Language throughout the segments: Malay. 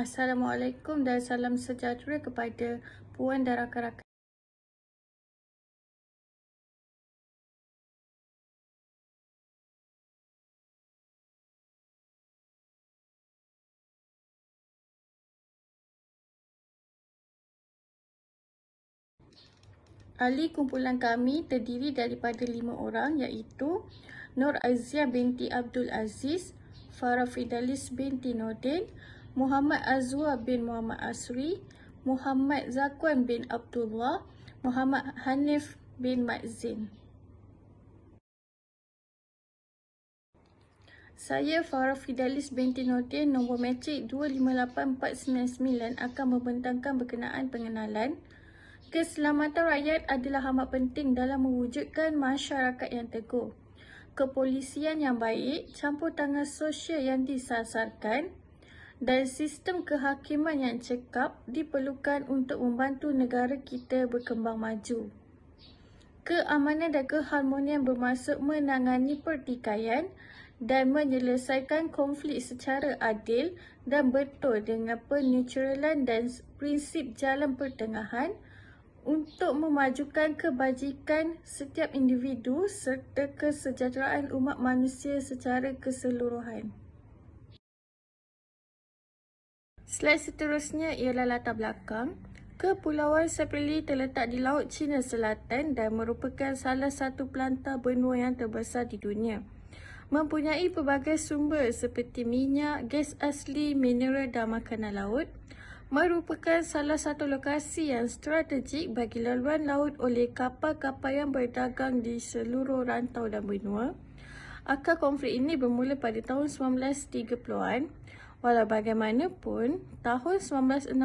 Assalamualaikum dan salam sejahtera kepada puan dan rakan-rakan. Ahli kumpulan kami terdiri daripada 5 orang, iaitu Nur Aziah binti Abdul Aziz, Farah Fidalis binti Nordin, Muhammad Azwa bin Muhammad Asri, Muhammad Zakwan bin Abdullah, Muhammad Hanif bin Mazin. Saya Farah Fidalis binti Nordin, nombor matrik 258499 akan membentangkan berkenaan pengenalan. Keselamatan rakyat adalah amat penting dalam mewujudkan masyarakat yang teguh. Kepolisian yang baik, campur tangan sosial yang disasarkan dan sistem kehakiman yang cekap diperlukan untuk membantu negara kita berkembang maju. Keamanan dan keharmonian bermaksud menangani pertikaian dan menyelesaikan konflik secara adil dan betul dengan penetralan dan prinsip jalan pertengahan untuk memajukan kebajikan setiap individu serta kesejahteraan umat manusia secara keseluruhan. Slide seterusnya ialah latar belakang. Kepulauan Spratly terletak di Laut Cina Selatan dan merupakan salah satu pelantar benua yang terbesar di dunia. Mempunyai pelbagai sumber seperti minyak, gas asli, mineral dan makanan laut. Merupakan salah satu lokasi yang strategik bagi laluan laut oleh kapal-kapal yang berdagang di seluruh rantau dan benua. Akar konflik ini bermula pada tahun 1930-an. Walau bagaimanapun, tahun 1969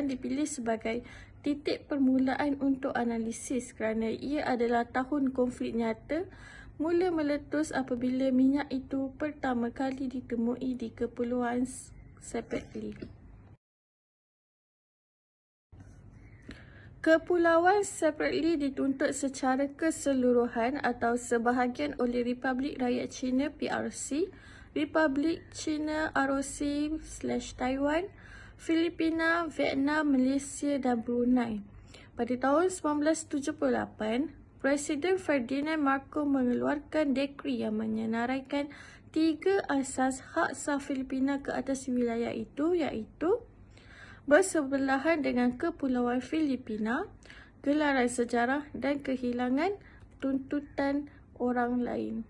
dipilih sebagai titik permulaan untuk analisis kerana ia adalah tahun konflik nyata mula meletus apabila minyak itu pertama kali ditemui di Kepulauan Spratly. Kepulauan Spratly dituntut secara keseluruhan atau sebahagian oleh Republik Rakyat Cina PRC, Republik China ROC/Taiwan, Filipina, Vietnam, Malaysia dan Brunei. Pada tahun 1978, Presiden Ferdinand Marcos mengeluarkan dekri yang menyenaraikan 3 asas hak sah Filipina ke atas wilayah itu, iaitu bersebelahan dengan Kepulauan Filipina, gelaran sejarah dan kehilangan tuntutan orang lain.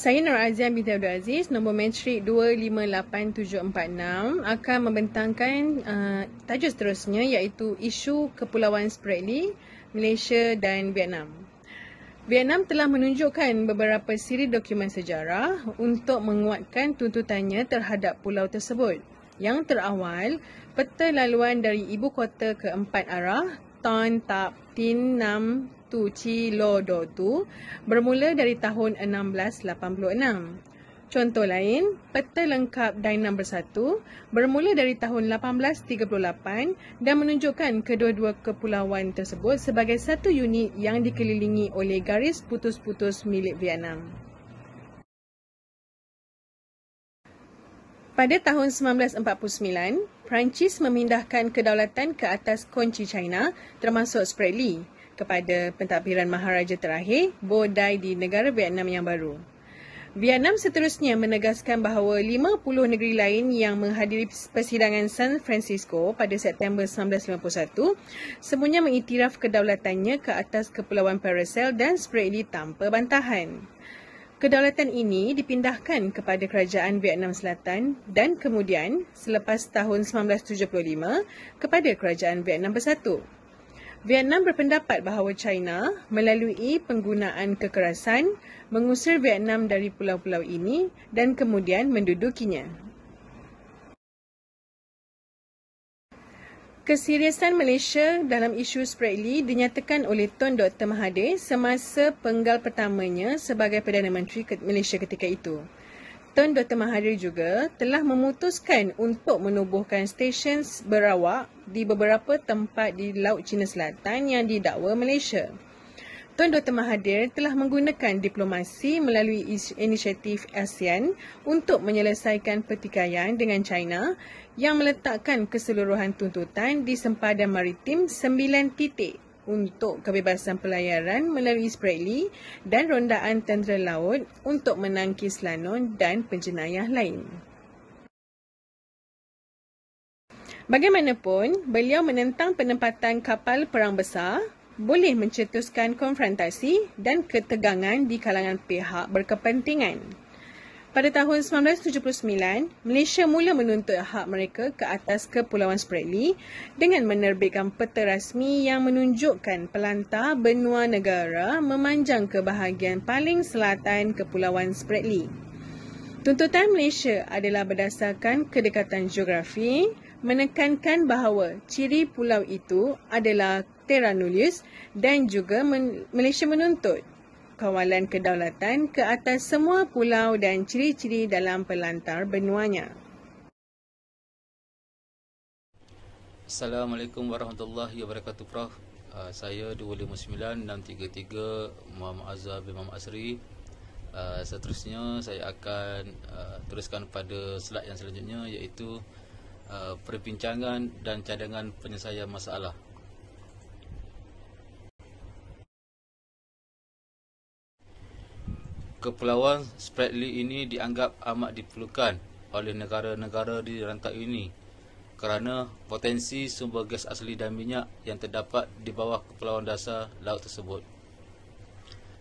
Saya Nur Aziah binti Abdul Aziz, nombor matrik 258746 akan membentangkan tajuk seterusnya iaitu isu Kepulauan Spratly, Malaysia dan Vietnam. Vietnam telah menunjukkan beberapa siri dokumen sejarah untuk menguatkan tuntutannya terhadap pulau tersebut. Yang terawal, peta laluan dari ibu kota ke 4 arah, Ton Tap Tin Nam Tu Chi Lo Do Tu, bermula dari tahun 1686. Contoh lain, peta lengkap Dainam Bersatu bermula dari tahun 1838 dan menunjukkan kedua-dua kepulauan tersebut sebagai satu unit yang dikelilingi oleh garis putus-putus milik Vietnam. Pada tahun 1949, Perancis memindahkan kedaulatan ke atas kunci China termasuk Spratly kepada pentadbiran Maharaja terakhir Bo Dai di negara Vietnam yang baru. Vietnam seterusnya menegaskan bahawa 50 negeri lain yang menghadiri persidangan San Francisco pada September 1951 semuanya mengiktiraf kedaulatannya ke atas Kepulauan Paracel dan Spratly tanpa bantahan. Kedaulatan ini dipindahkan kepada Kerajaan Vietnam Selatan dan kemudian selepas tahun 1975 kepada Kerajaan Vietnam Bersatu. Vietnam berpendapat bahawa China melalui penggunaan kekerasan mengusir Vietnam dari pulau-pulau ini dan kemudian mendudukinya. Keseriusan Malaysia dalam isu Spratly dinyatakan oleh Tun Dr. Mahathir semasa penggal pertamanya sebagai Perdana Menteri Malaysia ketika itu. Tun Dr. Mahathir juga telah memutuskan untuk menubuhkan stesen berawak di beberapa tempat di Laut Cina Selatan yang didakwa Malaysia. Tuan Dr. Mahathir telah menggunakan diplomasi melalui inisiatif ASEAN untuk menyelesaikan pertikaian dengan China yang meletakkan keseluruhan tuntutan di sempadan maritim 9 titik untuk kebebasan pelayaran melalui Spratly dan rondaan tentera laut untuk menangkis lanon dan penjenayah lain. Bagaimanapun, beliau menentang penempatan kapal perang besar boleh mencetuskan konfrontasi dan ketegangan di kalangan pihak berkepentingan. Pada tahun 1979, Malaysia mula menuntut hak mereka ke atas Kepulauan Spratly dengan menerbitkan peta rasmi yang menunjukkan pelantar benua negara memanjang ke bahagian paling selatan Kepulauan Spratly. Tuntutan Malaysia adalah berdasarkan kedekatan geografi, menekankan bahawa ciri pulau itu adalah terra nullius dan juga Malaysia menuntut kawalan kedaulatan ke atas semua pulau dan ciri-ciri dalam pelantar benuanya. Assalamualaikum warahmatullahi wabarakatuh, Prof. Saya 259-633 Muhammad Azhar bin Muhammad Asri. Seterusnya saya akan teruskan pada slide yang selanjutnya, iaitu perbincangan dan cadangan penyelesaian masalah. Kepulauan Spratly ini dianggap amat diperlukan oleh negara-negara di rantai ini kerana potensi sumber gas asli dan minyak yang terdapat di bawah kepulauan dasar laut tersebut.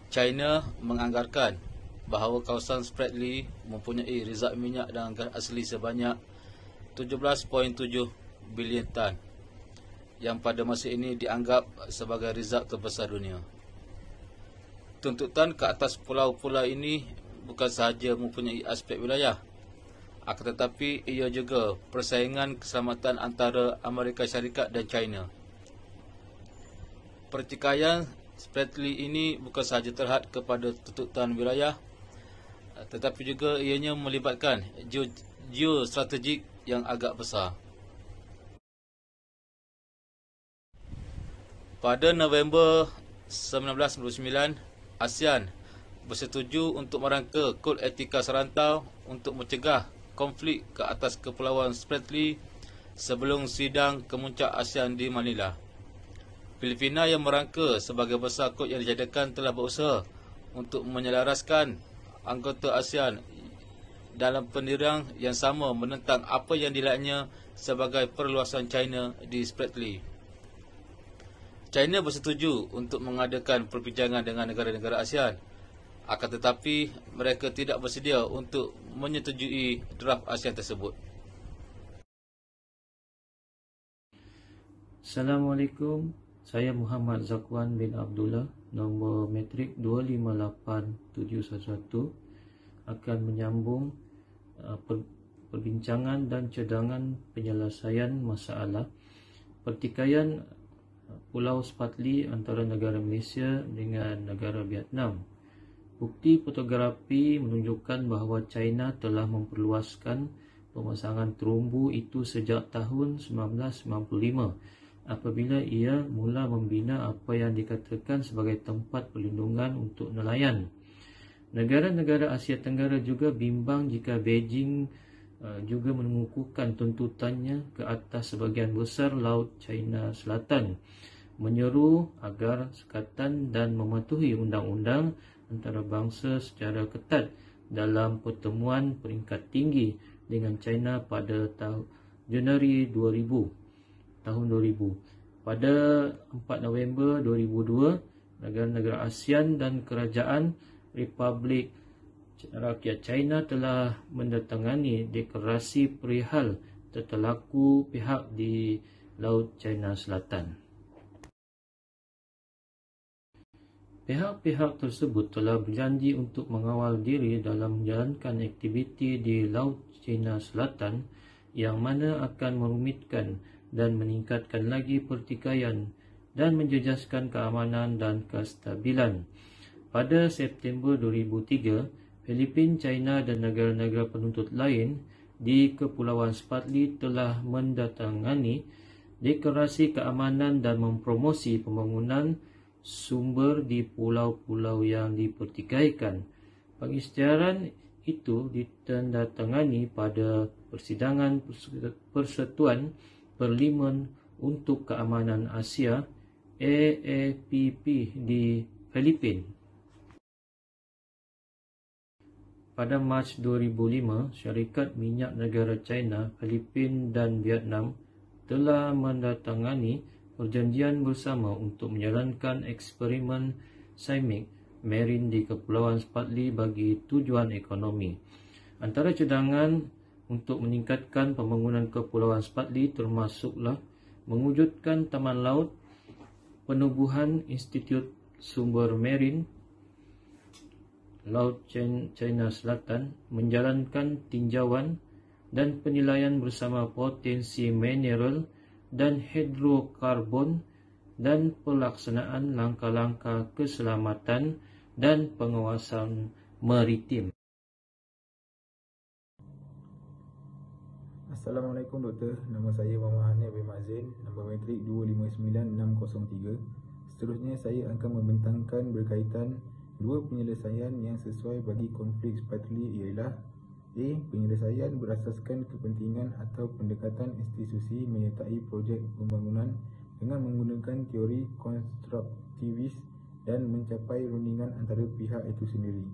China menganggarkan bahawa kawasan Spratly mempunyai rezerv minyak dan gas asli sebanyak 17.7 bilion tan yang pada masa ini dianggap sebagai rezerv terbesar dunia. Tuntutan ke atas pulau-pulau ini bukan sahaja mempunyai aspek wilayah, akan tetapi ia juga persaingan keselamatan antara Amerika Syarikat dan China. Pertikaian Spratly ini bukan sahaja terhad kepada tuntutan wilayah, tetapi juga ianya melibatkan geostrategik yang agak besar. Pada November 1999, ASEAN bersetuju untuk merangka Kod Etika Serantau untuk mencegah konflik ke atas Kepulauan Spratly sebelum sidang kemuncak ASEAN di Manila. Filipina yang merangka sebagai besar kod yang dijadikan telah berusaha untuk menyelaraskan anggota ASEAN dalam pendirian yang sama menentang apa yang dilihatnya sebagai perluasan China di Spratly. China bersetuju untuk mengadakan perbincangan dengan negara-negara ASEAN, akan tetapi mereka tidak bersedia untuk menyetujui draft ASEAN tersebut. Assalamualaikum, saya Muhammad Zakwan bin Abdullah, nombor metrik 258711, akan menyambung perbincangan dan cadangan penyelesaian masalah pertikaian Pulau Spratly antara negara Malaysia dengan negara Vietnam. Bukti fotografi menunjukkan bahawa China telah memperluaskan pemasangan terumbu itu sejak tahun 1995 apabila ia mula membina apa yang dikatakan sebagai tempat perlindungan untuk nelayan. Negara-negara Asia Tenggara juga bimbang jika Beijing juga mengukuhkan tuntutannya ke atas sebahagian besar Laut China Selatan, menyeru agar sekatan dan mematuhi undang-undang antarabangsa secara ketat dalam pertemuan peringkat tinggi dengan China pada Januari 2000. Pada 4 November 2002, negara-negara ASEAN dan Kerajaan Republik Rakyat China telah mendatangani deklarasi perihal tertelaku pihak di Laut China Selatan. Pihak-pihak tersebut telah berjanji untuk mengawal diri dalam menjalankan aktiviti di Laut China Selatan yang mana akan merumitkan dan meningkatkan lagi pertikaian dan menjejaskan keamanan dan kestabilan. Pada September 2003, Filipina, China dan negara-negara penuntut lain di Kepulauan Spratly telah mendatangani deklarasi keamanan dan mempromosi pembangunan sumber di pulau-pulau yang dipertikaikan. Pengisytiharan itu ditandatangani pada persidangan Persatuan Parlimen untuk Keamanan Asia AAPP di Filipina. Pada Mac 2005, syarikat minyak negara China, Filipina dan Vietnam telah menandatangani perjanjian bersama untuk menjalankan eksperimen seismik marin di Kepulauan Spratly bagi tujuan ekonomi. Antara cadangan untuk meningkatkan pembangunan Kepulauan Spratly termasuklah mewujudkan taman laut, penubuhan Institut Sumber Marin Laut China Selatan, menjalankan tinjauan dan penilaian bersama potensi mineral dan hidrokarbon dan pelaksanaan langkah-langkah keselamatan dan pengawasan maritim. Assalamualaikum Doktor, nama saya Muhammad Hanif bin Mazin, nombor matrik 259603. Seterusnya saya akan membentangkan berkaitan dua penyelesaian yang sesuai bagi konflik Spratly ialah A. Penyelesaian berasaskan kepentingan atau pendekatan institusi menyertai projek pembangunan dengan menggunakan teori konstruktivis dan mencapai rundingan antara pihak itu sendiri.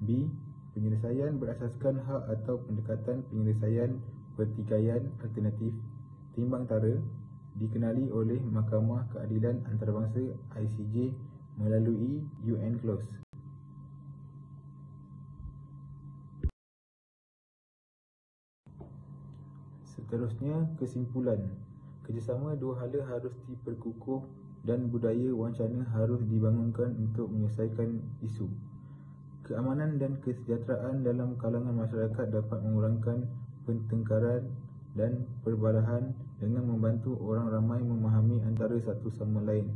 B. Penyelesaian berasaskan hak atau pendekatan penyelesaian pertikaian alternatif timbang tara dikenali oleh Mahkamah Keadilan Antarabangsa ICJ melalui UN Clause. Seterusnya, kesimpulan. Kerjasama dua hala harus diperkukuh dan budaya wancana harus dibangunkan untuk menyelesaikan isu. Keamanan dan kesejahteraan dalam kalangan masyarakat dapat mengurangkan pertengkaran dan perbalahan dengan membantu orang ramai memahami antara satu sama lain.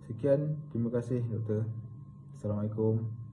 Sekian, terima kasih Doktor. Assalamualaikum.